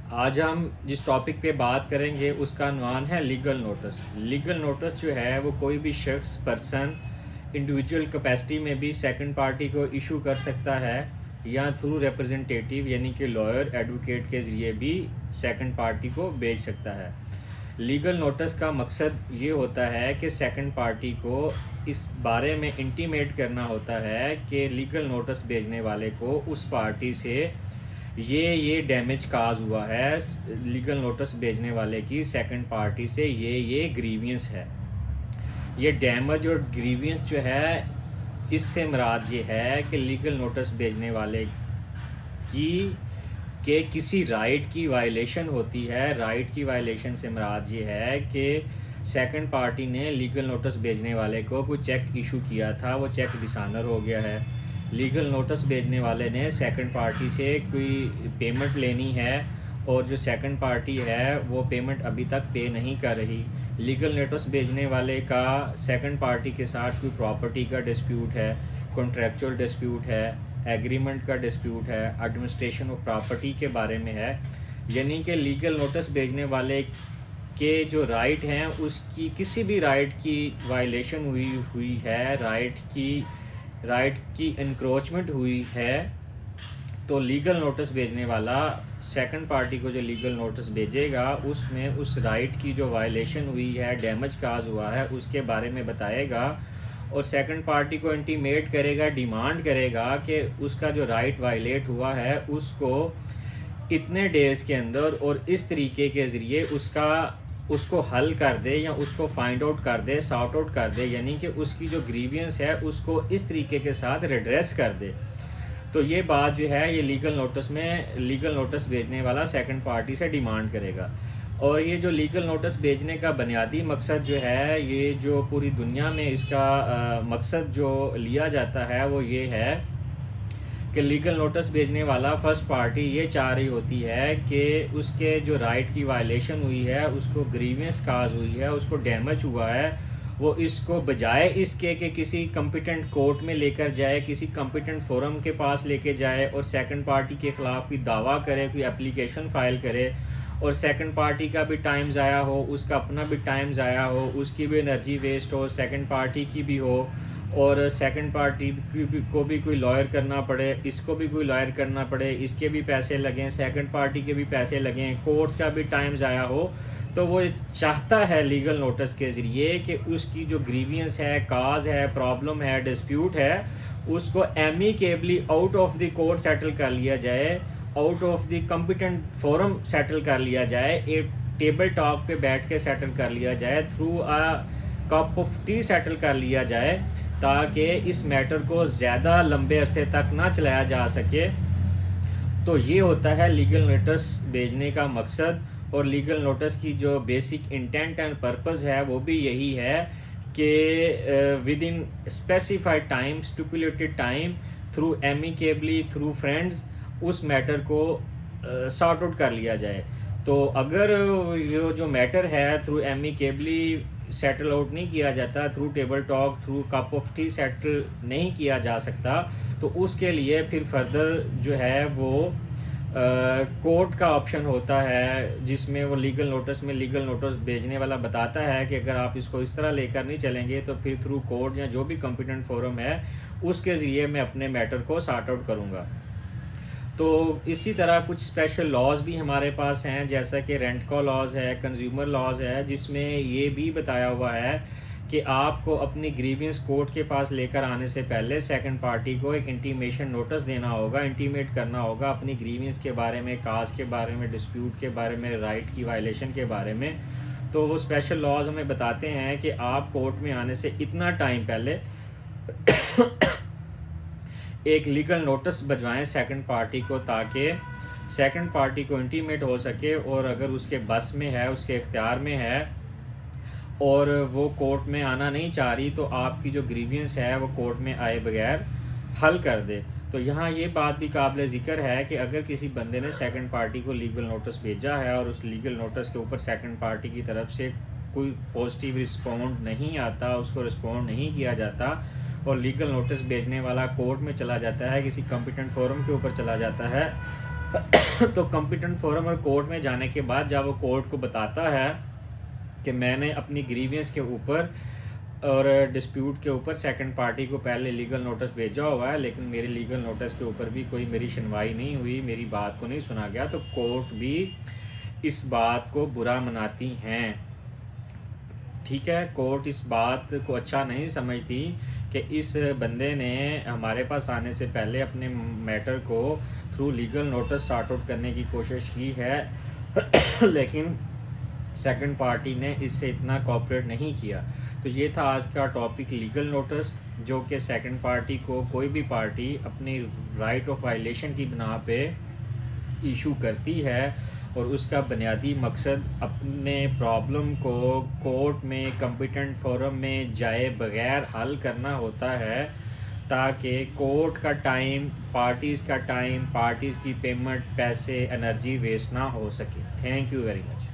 आज हम जिस टॉपिक पे बात करेंगे उसका अनवान है लीगल नोटिस। लीगल नोटिस जो है वो कोई भी शख्स पर्सन इंडिविजुअल कैपेसिटी में भी सेकंड पार्टी को इशू कर सकता है या थ्रू रिप्रेजेंटेटिव यानी कि लॉयर एडवोकेट के ज़रिए भी सेकंड पार्टी को भेज सकता है। लीगल नोटिस का मकसद ये होता है कि सेकंड पार्टी को इस बारे में इंटीमेट करना होता है कि लीगल नोटिस भेजने वाले को उस पार्टी से ये डैमेज काज हुआ है, लीगल नोटिस भेजने वाले की सेकंड पार्टी से ये ग्रीवियंस है। ये डैमेज और ग्रीवियंस जो है इससे मुराद ये है कि लीगल नोटिस भेजने वाले की के किसी राइट की वायलेशन होती है। राइट की वायलेशन से मुराद ये है कि सेकंड पार्टी ने लीगल नोटिस भेजने वाले को कोई चेक इशू किया था, वो चेक डिसऑनर हो गया है। लीगल नोटिस भेजने वाले ने सेकंड पार्टी से कोई पेमेंट लेनी है और जो सेकंड पार्टी है वो पेमेंट अभी तक पे नहीं कर रही। लीगल नोटिस भेजने वाले का सेकंड पार्टी के साथ कोई प्रॉपर्टी का डिस्प्यूट है, कॉन्ट्रैक्चुअल डिस्प्यूट है, एग्रीमेंट का डिस्प्यूट है, एडमिनिस्ट्रेशन ऑफ प्रॉपर्टी के बारे में है। यानी कि लीगल नोटिस भेजने वाले के जो राइट हैं उसकी किसी भी राइट की वायलेशन हुई है, राइट की इंक्रोचमेंट हुई है, तो लीगल नोटिस भेजने वाला सेकंड पार्टी को जो लीगल नोटिस भेजेगा उसमें उस राइट की जो वायलेशन हुई है, डैमेज काज हुआ है, उसके बारे में बताएगा और सेकंड पार्टी को इंटीमेट करेगा, डिमांड करेगा कि उसका जो राइट वायलेट हुआ है उसको इतने डेज़ के अंदर और इस तरीके के ज़रिए उसको हल कर दे या उसको फाइंड आउट कर दे, सॉर्ट आउट कर दे, यानी कि उसकी जो ग्रीवियंस है उसको इस तरीके के साथ रिड्रेस कर दे। तो ये बात जो है ये लीगल नोटिस भेजने वाला सेकंड पार्टी से डिमांड करेगा। और ये जो लीगल नोटिस भेजने का बुनियादी मकसद जो है, ये जो पूरी दुनिया में इसका मकसद जो लिया जाता है वो ये है कि लीगल नोटिस भेजने वाला फर्स्ट पार्टी ये चाह रही होती है कि उसके जो राइट की वायलेशन हुई है, उसको ग्रीवियंस काज हुई है, उसको डैमेज हुआ है, वो इसको बजाय इसके कि किसी कॉम्पिटेंट कोर्ट में लेकर जाए, किसी कॉम्पिटेंट फोरम के पास लेके जाए और सेकंड पार्टी के ख़िलाफ़ कोई दावा करे, कोई एप्लीकेशन फ़ाइल करे और सेकंड पार्टी का भी टाइम ज़ाया हो, उसका अपना भी टाइम ज़ाया हो, उसकी भी एनर्जी वेस्ट हो, सेकंड पार्टी की भी हो और सेकंड पार्टी को भी कोई लॉयर करना पड़े, इसको भी कोई लॉयर करना पड़े, इसके भी पैसे लगें, सेकंड पार्टी के भी पैसे लगें, कोर्ट्स का भी टाइम ज़ाया हो। तो वो चाहता है लीगल नोटिस के ज़रिए कि उसकी जो ग्रीवियंस है, काज है, प्रॉब्लम है, डिस्प्यूट है, उसको amicably out of the court settle कर लिया जाए, out of the competent forum settle कर लिया जाए, एक टेबल टॉक पे बैठ के सेटल कर लिया जाए, through a cup of T settle कर लिया जाए, ताकि इस मैटर को ज़्यादा लंबे अरसे तक ना चलाया जा सके। तो ये होता है लीगल नोटिस भेजने का मकसद। और लीगल नोटिस की जो बेसिक इंटेंट एंड पर्पस है वो भी यही है कि with in specified time, stipulated time, through amicably, through friends उस मैटर को सॉर्ट आउट कर लिया जाए। तो अगर ये जो मैटर है थ्रू एमिकेबली सेटल आउट नहीं किया जाता, through table talk, through cup of T settle नहीं किया जा सकता, तो उसके लिए फिर फर्दर जो है वो कोर्ट का ऑप्शन होता है, जिसमें वो लीगल नोटिस भेजने वाला बताता है कि अगर आप इसको इस तरह लेकर नहीं चलेंगे तो फिर थ्रू कोर्ट या जो भी कॉम्पिटेंट फोरम है उसके ज़रिए मैं अपने मैटर को सॉर्ट आउट करूँगा। तो इसी तरह कुछ स्पेशल लॉज भी हमारे पास हैं, जैसा कि रेंट का लॉज है, कंज्यूमर लॉज है, जिसमें ये भी बताया हुआ है कि आपको अपनी ग्रीवियंस कोर्ट के पास लेकर आने से पहले सेकंड पार्टी को एक इंटीमेशन नोटिस देना होगा, इंटीमेट करना होगा अपनी ग्रीवियंस के बारे में, काज के बारे में, डिस्प्यूट के बारे में, राइट की वायलेशन के बारे में। तो वो स्पेशल लॉज हमें बताते हैं कि आप कोर्ट में आने से इतना टाइम पहले एक लीगल नोटिस भिजवाएं सेकंड पार्टी को, ताकि सेकंड पार्टी को इंटीमेट हो सके और अगर उसके बस में है, उसके इख्तियार में है और वो कोर्ट में आना नहीं चाह रही तो आपकी जो ग्रीवियंस है वो कोर्ट में आए बगैर हल कर दे। तो यहाँ ये बात भी काबिल ज़िक्र है कि अगर किसी बंदे ने सेकंड पार्टी को लीगल नोटिस भेजा है और उस लीगल नोटिस के ऊपर सेकंड पार्टी की तरफ से कोई पॉजिटिव रिस्पॉन्ड नहीं आता, उसको रिस्पॉन्ड नहीं किया जाता और लीगल नोटिस भेजने वाला कोर्ट में चला जाता है, किसी कॉम्पिटेंट फोरम के ऊपर चला जाता है, तो कॉम्पिटेंट फोरम और कोर्ट में जाने के बाद जब वो कोर्ट को बताता है कि मैंने अपनी ग्रीवियंस के ऊपर और डिस्प्यूट के ऊपर सेकंड पार्टी को पहले लीगल नोटिस भेजा हुआ है, लेकिन मेरे लीगल नोटिस के ऊपर भी कोई मेरी सुनवाई नहीं हुई, मेरी बात को नहीं सुना गया, तो कोर्ट भी इस बात को बुरा मनाती हैं। ठीक है, कोर्ट इस बात को अच्छा नहीं समझती कि इस बंदे ने हमारे पास आने से पहले अपने मैटर को through legal notice sort out करने की कोशिश की है लेकिन सेकंड पार्टी ने इससे इतना कोऑपरेट नहीं किया। तो ये था आज का टॉपिक, लीगल नोटिस, जो कि सेकंड पार्टी को कोई भी पार्टी अपनी राइट ऑफ वायलेशन की बिना पे इशू करती है और उसका बुनियादी मकसद अपने प्रॉब्लम को कोर्ट में कॉम्पिटेंट फोरम में जाए बगैर हल करना होता है, ताकि कोर्ट का टाइम, पार्टीज़ का टाइम, पार्टीज़ की पेमेंट, पैसे, एनर्जी वेस्ट ना हो सके। Thank you very much.